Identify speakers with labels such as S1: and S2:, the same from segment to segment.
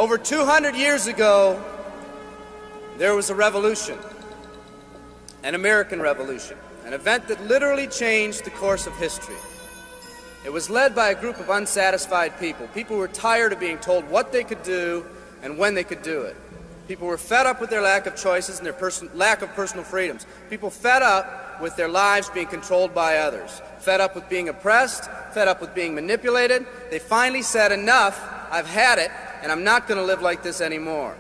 S1: Over 200 years ago, there was a revolution, an American Revolution, an event that literally changed the course of history. It was led by a group of unsatisfied people. People who were tired of being told what they could do and when they could do it. People were fed up with their lack of choices and their lack of personal freedoms. People fed up with their lives being controlled by others. Fed up with being oppressed, fed up with being manipulated. They finally said, enough, I've had it, and I'm not going to live like this anymore.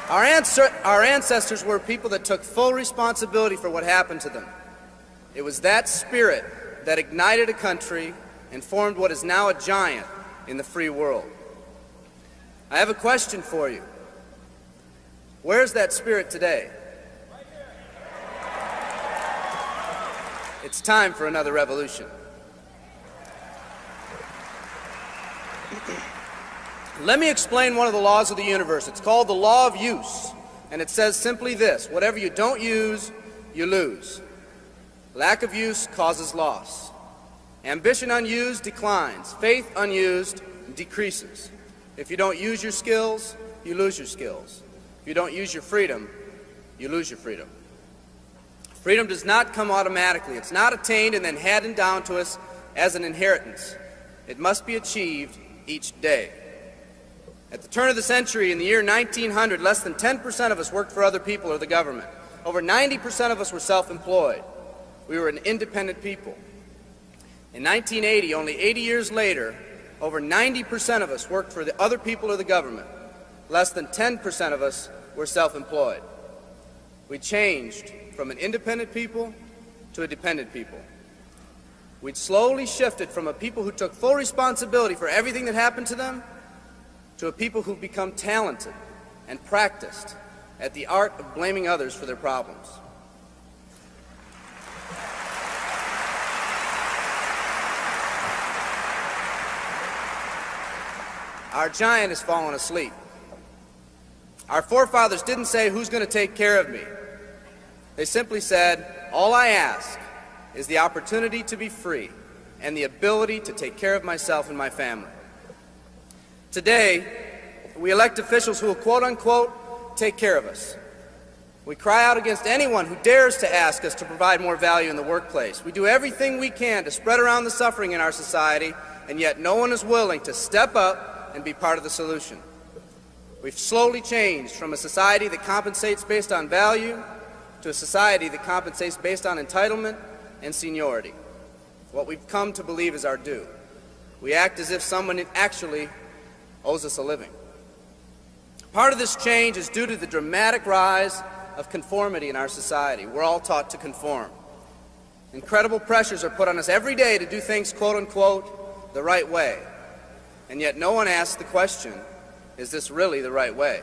S1: Our ancestors were people that took full responsibility for what happened to them. It was that spirit that ignited a country and formed what is now a giant in the free world. I have a question for you. Where's that spirit today? It's time for another revolution. Let me explain one of the laws of the universe. It's called the law of use, and it says simply this: whatever you don't use, you lose. Lack of use causes loss. Ambition unused declines. Faith unused decreases. If you don't use your skills, you lose your skills. If you don't use your freedom, you lose your freedom. Freedom does not come automatically. It's not attained and then handed down to us as an inheritance. It must be achieved each day. At the turn of the century, in the year 1900, less than 10% of us worked for other people or the government. Over 90% of us were self-employed. We were an independent people. In 1980, only 80 years later, over 90% of us worked for the other people or the government. Less than 10% of us were self-employed. We changed from an independent people to a dependent people. We'd slowly shifted from a people who took full responsibility for everything that happened to them to a people who've become talented and practiced at the art of blaming others for their problems. Our giant has fallen asleep. Our forefathers didn't say, who's going to take care of me? They simply said, all I ask is the opportunity to be free and the ability to take care of myself and my family. Today, we elect officials who will, quote unquote, take care of us. We cry out against anyone who dares to ask us to provide more value in the workplace. We do everything we can to spread around the suffering in our society, and yet no one is willing to step up and be part of the solution. We've slowly changed from a society that compensates based on value to a society that compensates based on entitlement and seniority. What we've come to believe is our due. We act as if someone actually owes us a living. Part of this change is due to the dramatic rise of conformity in our society. We're all taught to conform. Incredible pressures are put on us every day to do things, quote unquote, the right way. And yet no one asks the question, is this really the right way?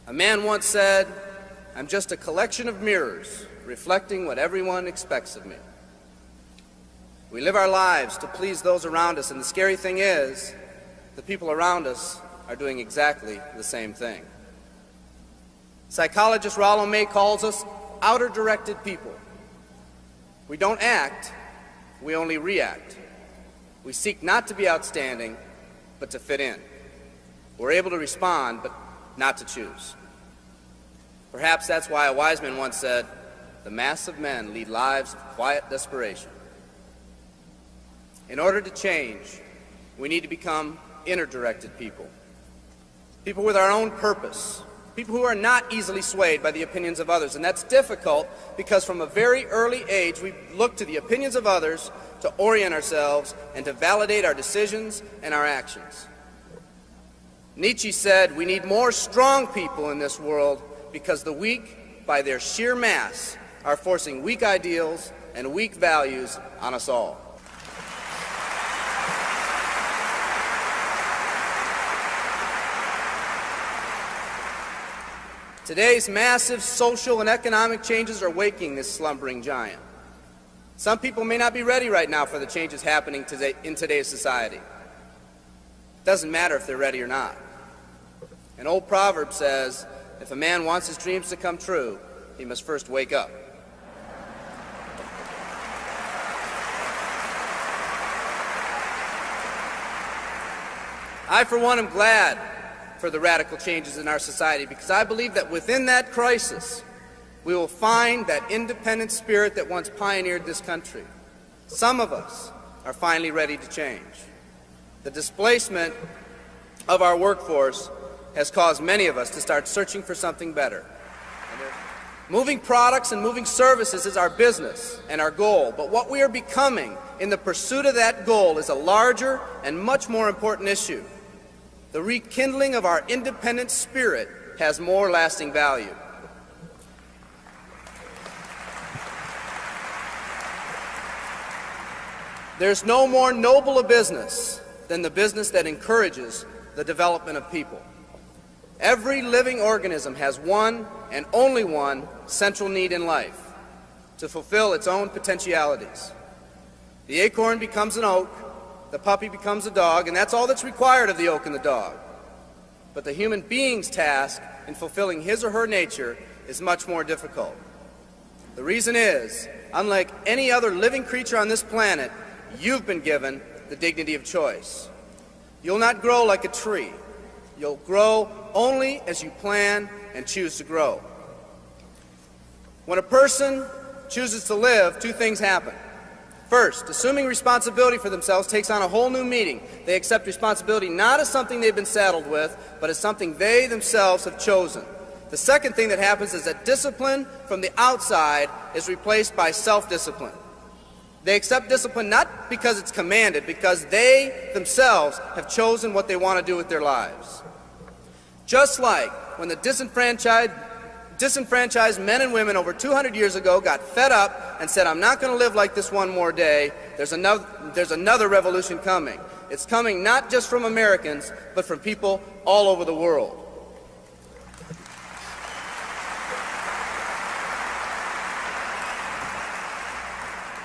S1: A man once said, I'm just a collection of mirrors reflecting what everyone expects of me. We live our lives to please those around us, and the scary thing is, the people around us are doing exactly the same thing. Psychologist Rollo May calls us outer-directed people. We don't act, we only react. We seek not to be outstanding, but to fit in. We're able to respond, but not to choose. Perhaps that's why a wise man once said, the mass of men lead lives of quiet desperation. In order to change, we need to become inner-directed people. People with our own purpose. People who are not easily swayed by the opinions of others. And that's difficult because from a very early age we look to the opinions of others to orient ourselves and to validate our decisions and our actions. Nietzsche said, we need more strong people in this world because the weak, by their sheer mass, are forcing weak ideals and weak values on us all. Today's massive social and economic changes are waking this slumbering giant. Some people may not be ready right now for the changes happening today in today's society. It doesn't matter if they're ready or not. An old proverb says, if a man wants his dreams to come true, he must first wake up. I, for one, am glad for the radical changes in our society because I believe that within that crisis, we will find that independent spirit that once pioneered this country. Some of us are finally ready to change. The displacement of our workforce has caused many of us to start searching for something better. Moving products and moving services is our business and our goal, but what we are becoming in the pursuit of that goal is a larger and much more important issue. The rekindling of our independent spirit has more lasting value. There's no more noble a business than the business that encourages the development of people. Every living organism has one and only one central need in life: to fulfill its own potentialities. The acorn becomes an oak, the puppy becomes a dog, and that's all that's required of the oak and the dog. But the human being's task in fulfilling his or her nature is much more difficult. The reason is, unlike any other living creature on this planet, you've been given the dignity of choice. You'll not grow like a tree. You'll grow only as you plan and choose to grow. When a person chooses to live, two things happen. First, assuming responsibility for themselves takes on a whole new meaning. They accept responsibility not as something they've been saddled with, but as something they themselves have chosen. The second thing that happens is that discipline from the outside is replaced by self-discipline. They accept discipline not because it's commanded, because they themselves have chosen what they want to do with their lives. Just like when the disenfranchised men and women over 200 years ago got fed up and said, "I'm not going to live like this one more day," there's another revolution coming. It's coming not just from Americans, but from people all over the world.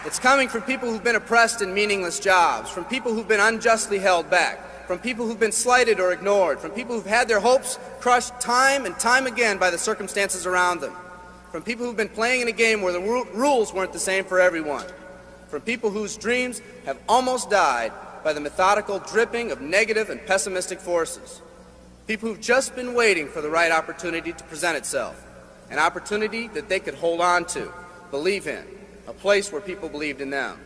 S1: It's coming from people who've been oppressed in meaningless jobs, from people who've been unjustly held back, from people who've been slighted or ignored, from people who've had their hopes crushed time and time again by the circumstances around them, from people who've been playing in a game where the rules weren't the same for everyone, from people whose dreams have almost died by the methodical dripping of negative and pessimistic forces, people who've just been waiting for the right opportunity to present itself, an opportunity that they could hold on to, believe in, a place where people believed in them.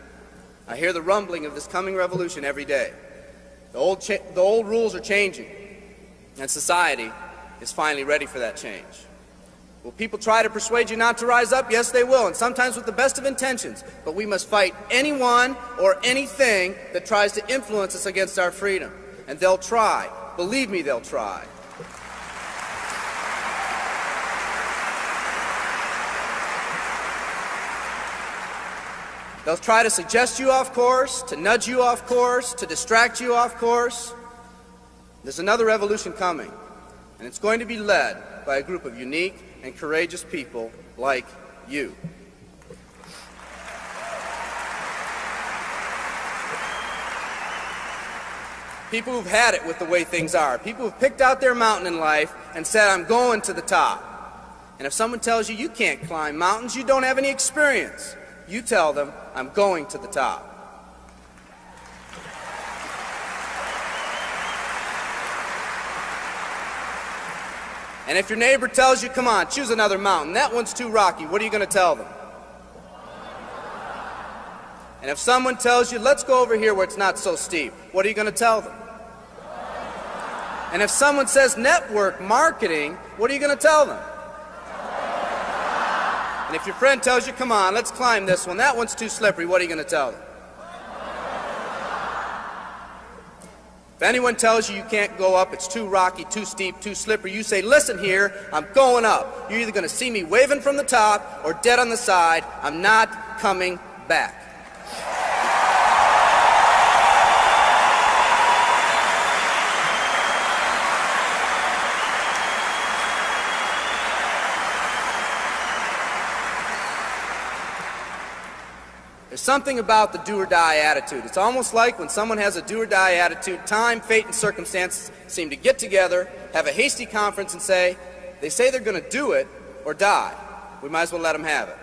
S1: I hear the rumbling of this coming revolution every day. The old rules are changing, and society is finally ready for that change. Will people try to persuade you not to rise up? Yes, they will, and sometimes with the best of intentions. But we must fight anyone or anything that tries to influence us against our freedom. And they'll try. Believe me, they'll try. They'll try to suggest you off course, to nudge you off course, to distract you off course. There's another revolution coming, and it's going to be led by a group of unique and courageous people like you. People who've had it with the way things are. People who've picked out their mountain in life and said, "I'm going to the top." And if someone tells you you can't climb mountains, you don't have any experience. You tell them, "I'm going to the top." And if your neighbor tells you, "Come on, choose another mountain, that one's too rocky," what are you going to tell them? And if someone tells you, "Let's go over here where it's not so steep," what are you going to tell them? And if someone says network marketing, what are you going to tell them? And if your friend tells you, "Come on, let's climb this one, that one's too slippery," what are you going to tell them? If anyone tells you you can't go up, it's too rocky, too steep, too slippery, you say, "Listen here, I'm going up. You're either going to see me waving from the top or dead on the side. I'm not coming back." There's something about the do-or-die attitude. It's almost like when someone has a do-or-die attitude, time, fate, and circumstances seem to get together, have a hasty conference, and say, they say they're going to do it or die. We might as well let them have it.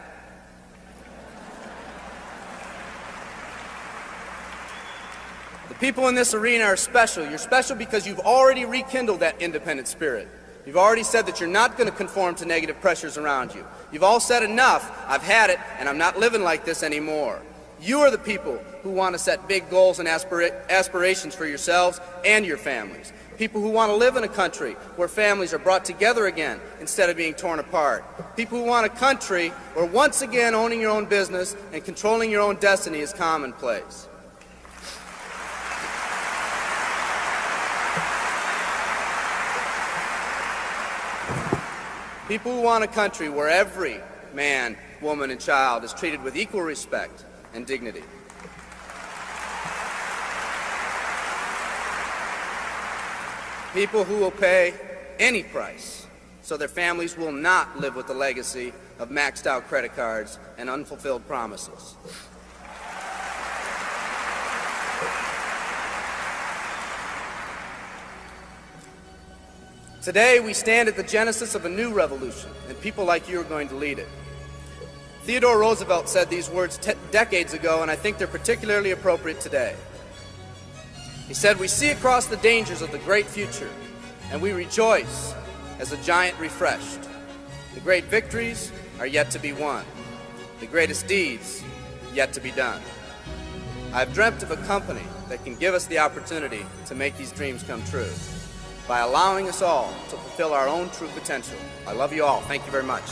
S1: The People in this arena are special. You're special because you've already rekindled that independent spirit. You've already said that you're not going to conform to negative pressures around you. You've all said enough, I've had it, and I'm not living like this anymore. You are the people who want to set big goals and aspirations for yourselves and your families. People who want to live in a country where families are brought together again instead of being torn apart. People who want a country where once again owning your own business and controlling your own destiny is commonplace. People who want a country where every man, woman, and child is treated with equal respect and dignity. People who will pay any price so their families will not live with the legacy of maxed out credit cards and unfulfilled promises. Today, we stand at the genesis of a new revolution, and people like you are going to lead it. Theodore Roosevelt said these words decades ago, and I think they're particularly appropriate today. He said, "We see across the dangers of the great future, and we rejoice as a giant refreshed. The great victories are yet to be won. The greatest deeds yet to be done. I've dreamt of a company that can give us the opportunity to make these dreams come true by allowing us all to fulfill our own true potential. I love you all. Thank you very much."